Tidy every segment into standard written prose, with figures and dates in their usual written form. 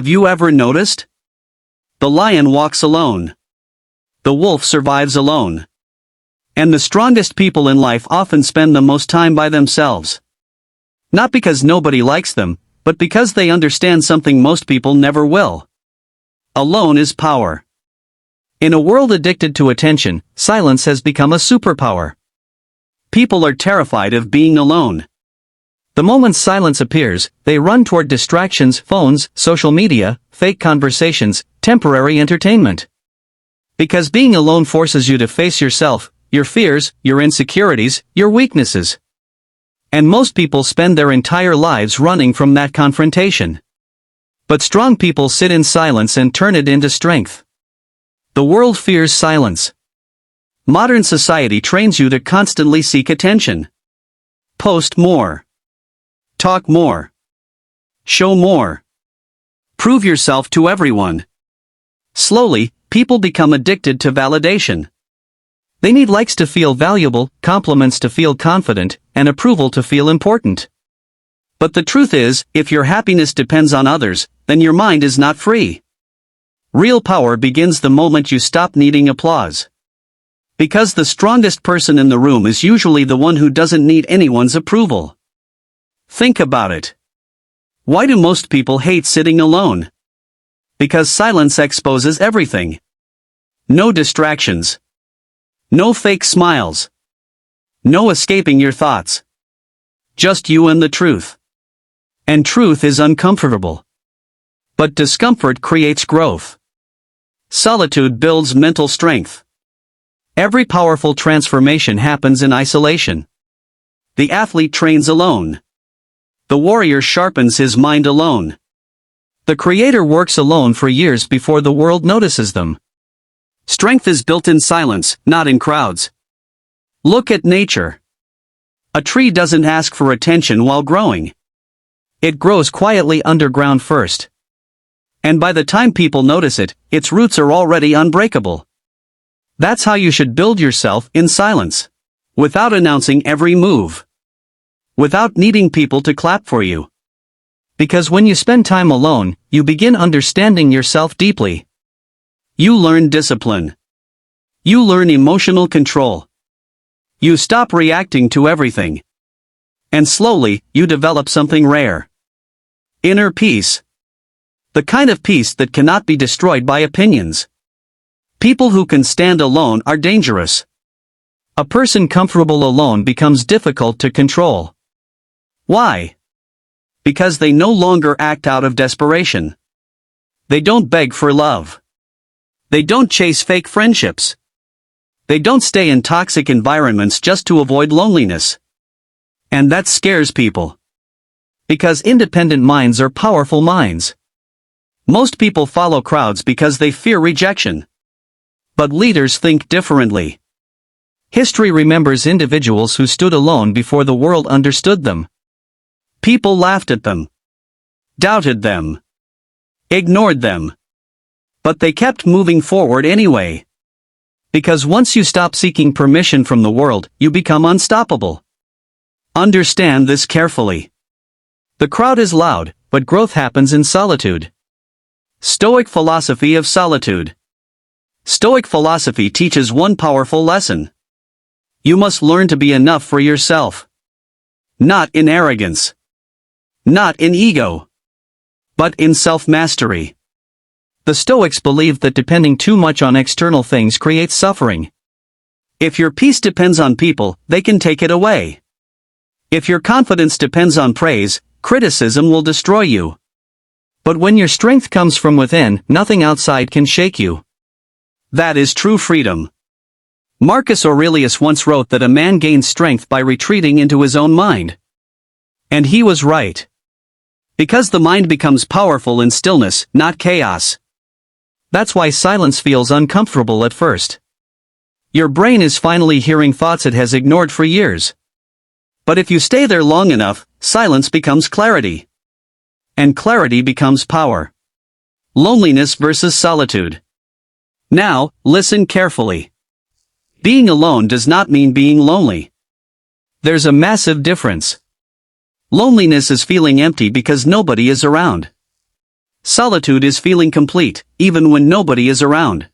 Have you ever noticed? The lion walks alone. The wolf survives alone. And the strongest people in life often spend the most time by themselves. Not because nobody likes them, but because they understand something most people never will. Alone is power. In a world addicted to attention, silence has become a superpower. People are terrified of being alone. The moment silence appears, they run toward distractions, phones, social media, fake conversations, temporary entertainment. Because being alone forces you to face yourself, your fears, your insecurities, your weaknesses. And most people spend their entire lives running from that confrontation. But strong people sit in silence and turn it into strength. The world fears silence. Modern society trains you to constantly seek attention. Post more. Talk more. Show more. Prove yourself to everyone. Slowly, people become addicted to validation. They need likes to feel valuable, compliments to feel confident, and approval to feel important. But the truth is, if your happiness depends on others, then your mind is not free. Real power begins the moment you stop needing applause. Because the strongest person in the room is usually the one who doesn't need anyone's approval. Think about it. Why do most people hate sitting alone? Because silence exposes everything. No distractions. No fake smiles. No escaping your thoughts. Just you and the truth. And truth is uncomfortable. But discomfort creates growth. Solitude builds mental strength. Every powerful transformation happens in isolation. The athlete trains alone. The warrior sharpens his mind alone. The creator works alone for years before the world notices them. Strength is built in silence, not in crowds. Look at nature. A tree doesn't ask for attention while growing. It grows quietly underground first. And by the time people notice it, its roots are already unbreakable. That's how you should build yourself, in silence. Without announcing every move. Without needing people to clap for you. Because when you spend time alone, you begin understanding yourself deeply. You learn discipline. You learn emotional control. You stop reacting to everything. And slowly, you develop something rare. Inner peace. The kind of peace that cannot be destroyed by opinions. People who can stand alone are dangerous. A person comfortable alone becomes difficult to control. Why? Because they no longer act out of desperation. They don't beg for love. They don't chase fake friendships. They don't stay in toxic environments just to avoid loneliness. And that scares people. Because independent minds are powerful minds. Most people follow crowds because they fear rejection. But leaders think differently. History remembers individuals who stood alone before the world understood them. People laughed at them. Doubted them. Ignored them. But they kept moving forward anyway. Because once you stop seeking permission from the world, you become unstoppable. Understand this carefully. The crowd is loud, but growth happens in solitude. Stoic philosophy of solitude. Stoic philosophy teaches one powerful lesson. You must learn to be enough for yourself. Not in arrogance. Not in ego. But in self-mastery. The Stoics believed that depending too much on external things creates suffering. If your peace depends on people, they can take it away. If your confidence depends on praise, criticism will destroy you. But when your strength comes from within, nothing outside can shake you. That is true freedom. Marcus Aurelius once wrote that a man gains strength by retreating into his own mind. And he was right. Because the mind becomes powerful in stillness, not chaos. That's why silence feels uncomfortable at first. Your brain is finally hearing thoughts it has ignored for years. But if you stay there long enough, silence becomes clarity. And clarity becomes power. Loneliness versus solitude. Now, listen carefully. Being alone does not mean being lonely. There's a massive difference. Loneliness is feeling empty because nobody is around. Solitude is feeling complete, even when nobody is around.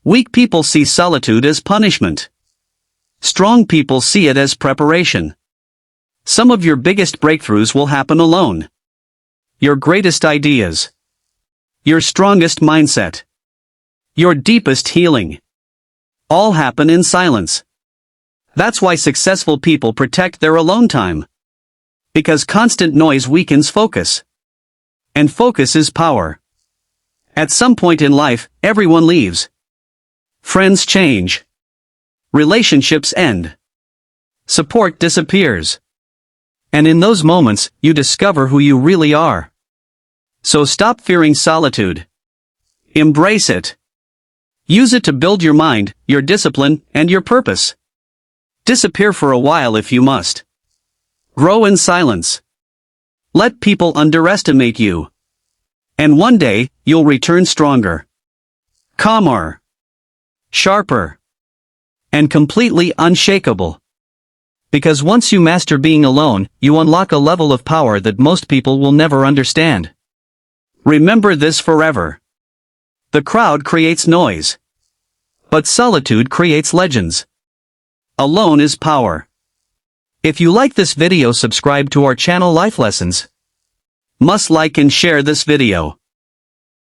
Weak people see solitude as punishment. Strong people see it as preparation. Some of your biggest breakthroughs will happen alone. Your greatest ideas. Your strongest mindset. Your deepest healing. All happen in silence. That's why successful people protect their alone time. Because constant noise weakens focus. And focus is power. At some point in life, everyone leaves. Friends change. Relationships end. Support disappears. And in those moments, you discover who you really are. So stop fearing solitude. Embrace it. Use it to build your mind, your discipline, and your purpose. Disappear for a while if you must. Grow in silence. Let people underestimate you. And one day, you'll return stronger. Calmer. Sharper. And completely unshakable. Because once you master being alone, you unlock a level of power that most people will never understand. Remember this forever. The crowd creates noise. But solitude creates legends. Alone is power. If you like this video, subscribe to our channel Life Lessons. Must like and share this video.